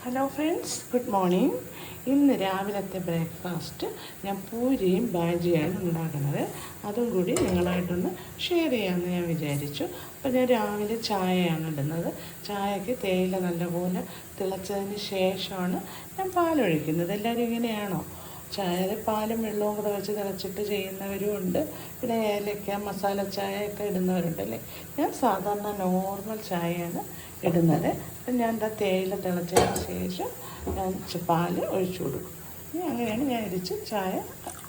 Hello friends, good morning. ഇന്ന് രാവിലത്തെ breakfast ഞാൻ പൂരിയും ബാജിയാണ് ഉണ്ടാക്കുന്നത്. അതും കൂടി നിങ്ങളായിട്ടൊന്ന് ഷെയർ ചെയ്യാമെന്ന് ഞാൻ വിചാരിച്ചു. അപ്പോൾ ഞാൻ രാവിലെ ചായയാണ് ഇടുന്നത്. ചായക്ക് തേയില നല്ലപോലെ തിളച്ചതിന് ശേഷമാണ് ഞാൻ പാലൊഴിക്കുന്നത്. എല്ലാവരും ഇങ്ങനെയാണോ? ചായയിൽ പാലും വെള്ളവും കൂടെ വെച്ച് തിളച്ചിട്ട് ചെയ്യുന്നവരും ഉണ്ട്. പിന്നെ ഏലക്ക മസാല ചായയൊക്കെ ഇടുന്നവരുണ്ടല്ലേ. ഞാൻ സാധാരണ നോർമൽ ചായയാണ് ഇടുന്നത്. ഞാൻ എന്താ തേയില തിളച്ചതിന് ശേഷം ഞാൻ പാല് ഒഴിച്ചു കൊടുക്കും. അങ്ങനെയാണ് ഞാൻ ഇരിച്ച് ചായ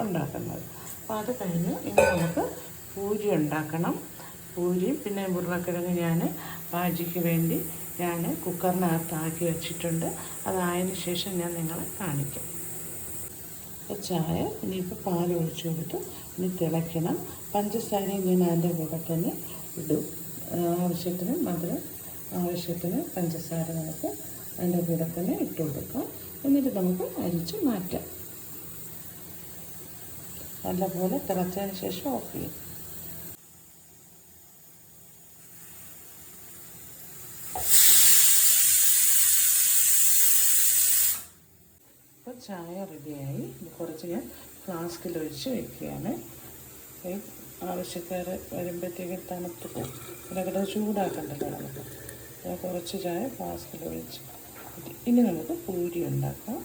ഉണ്ടാക്കുന്നത്. അപ്പോൾ അത് കഴിഞ്ഞ് ഇനി നമുക്ക് പൂരി ഉണ്ടാക്കണം. പൂരിയും പിന്നെ ഉരുളക്കിഴങ്ങ് ഞാൻ ബാജിക്ക് വേണ്ടി ഞാൻ കുക്കറിനകത്താക്കി വെച്ചിട്ടുണ്ട്. അതായതിനു ശേഷം ഞാൻ നിങ്ങളെ കാണിക്കാം. ചായ ഇനിയിപ്പോൾ പാൽ ഒഴിച്ചു കൊടുത്ത് ഇനി തിളയ്ക്കണം. പഞ്ചസാരയും ഞാൻ അതിൻ്റെ കൂടെ തന്നെ ഇടും. ആവശ്യത്തിന് മധുരം, ആവശ്യത്തിന് പഞ്ചസാര നമുക്ക് അതിൻ്റെ കൂടെ തന്നെ ഇട്ട് കൊടുക്കാം. എന്നിട്ട് നമുക്ക് അരിച്ച് മാറ്റാം. നല്ലപോലെ തിളച്ചതിന് ശേഷം ഓഫ് ചെയ്യും. ഇപ്പോൾ ചായ റെഡിയായി. കുറച്ച് ഞാൻ ഫ്ലാസ്കിൽ ഒഴിച്ച് വയ്ക്കുകയാണ്. ആവശ്യക്കാർ വരുമ്പോഴത്തേക്ക് തണുത്ത് പോകും. ഇവിടെ ചൂടാക്കണ്ടല്ലോ നമുക്ക്. കുറച്ച് ചായ ഫ്ലാസ്കിൽ ഒഴിച്ച്. ഇനി നമുക്ക് പൂരി ഉണ്ടാക്കാം.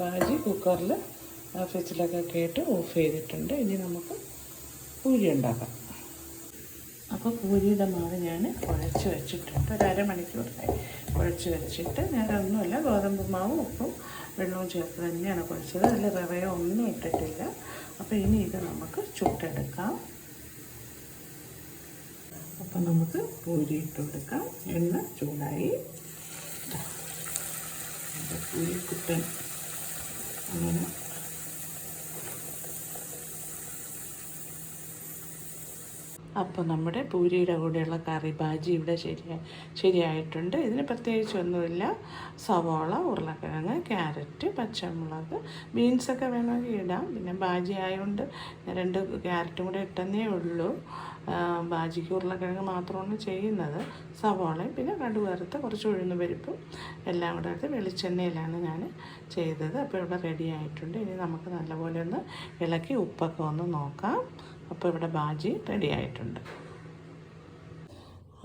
ബാജി കുക്കറിൽ ഫ്രിഡ്ജിലൊക്കെ കേട്ട് ഓഫ് ചെയ്തിട്ടുണ്ട്. ഇനി നമുക്ക് പൂരി ഉണ്ടാക്കാം. അപ്പോൾ പൂരിയുടെ മാവ് ഞാൻ കുഴച്ച് വെച്ചിട്ടുണ്ട്. ഒരു അരമണിക്കൂറായി കുഴച്ച് വെച്ചിട്ട്. ഞാനൊന്നുമില്ല, ഗോതമ്പ് മാവും ഉപ്പും വെള്ളവും ചേർത്ത് തന്നെയാണ് കുഴച്ചത്. അതിൽ റവയോ ഒന്നും ഇട്ടിട്ടില്ല. അപ്പോൾ ഇനി ഇത് നമുക്ക് ചുട്ടെടുക്കാം. അപ്പം നമുക്ക് പൂരി ഇട്ട് കൊടുക്കാം. എണ്ണ ചൂടായി. പൂരി കുട്ടൻ അങ്ങനെ അപ്പോൾ നമ്മുടെ പൂരിയുടെ കൂടെയുള്ള കറി ബാജി ഇവിടെ ശരിയായിട്ടുണ്ട്. ഇതിന് പ്രത്യേകിച്ചൊന്നുമില്ല. സവാള, ഉരുളക്കിഴങ്ങ്, ക്യാരറ്റ്, പച്ചമുളക്, ബീൻസൊക്കെ വേണമെങ്കിൽ ഇടാം. പിന്നെ ബാജി ആയതുകൊണ്ട് ഞാൻ 2 ക്യാരറ്റും കൂടെ ഇട്ടെന്നേ ഉള്ളൂ. ബാജിക്ക് ഉരുളക്കിഴങ്ങ് മാത്രമാണ് ചെയ്യുന്നത്. സവാളയും പിന്നെ കടുക് വറുത്ത് കുറച്ച് ഉഴുന്ന് പരിപ്പും എല്ലാം കൂടെ എടുത്ത് വെളിച്ചെണ്ണയിലാണ് ഞാൻ ചെയ്തത്. അപ്പോൾ ഇവിടെ റെഡി ആയിട്ടുണ്ട്. ഇനി നമുക്ക് നല്ലപോലെ ഒന്ന് ഇളക്കി ഉപ്പൊക്കെ ഒന്ന് നോക്കാം. അപ്പോൾ ഇവിടെ ബാജി റെഡി ആയിട്ടുണ്ട്.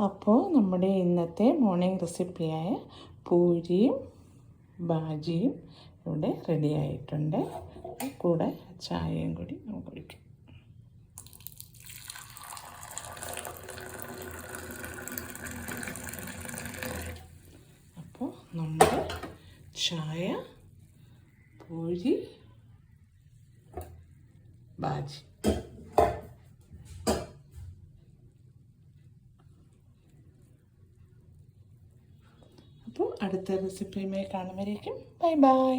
അപ്പോൾ നമ്മുടെ ഇന്നത്തെ മോർണിംഗ് റെസിപ്പിയായ പൂരിയും ബാജിയും ഇവിടെ റെഡി ആയിട്ടുണ്ട്. കൂടെ ചായയും കൂടി നമുക്ക് കുടിക്കാം. അപ്പോൾ നമ്മുടെ ചായ, പൂരി, ബാജി. അപ്പോൾ അടുത്ത റെസിപ്പിയുമായി കാണുമ്പോഴേക്കും ബൈ ബൈ.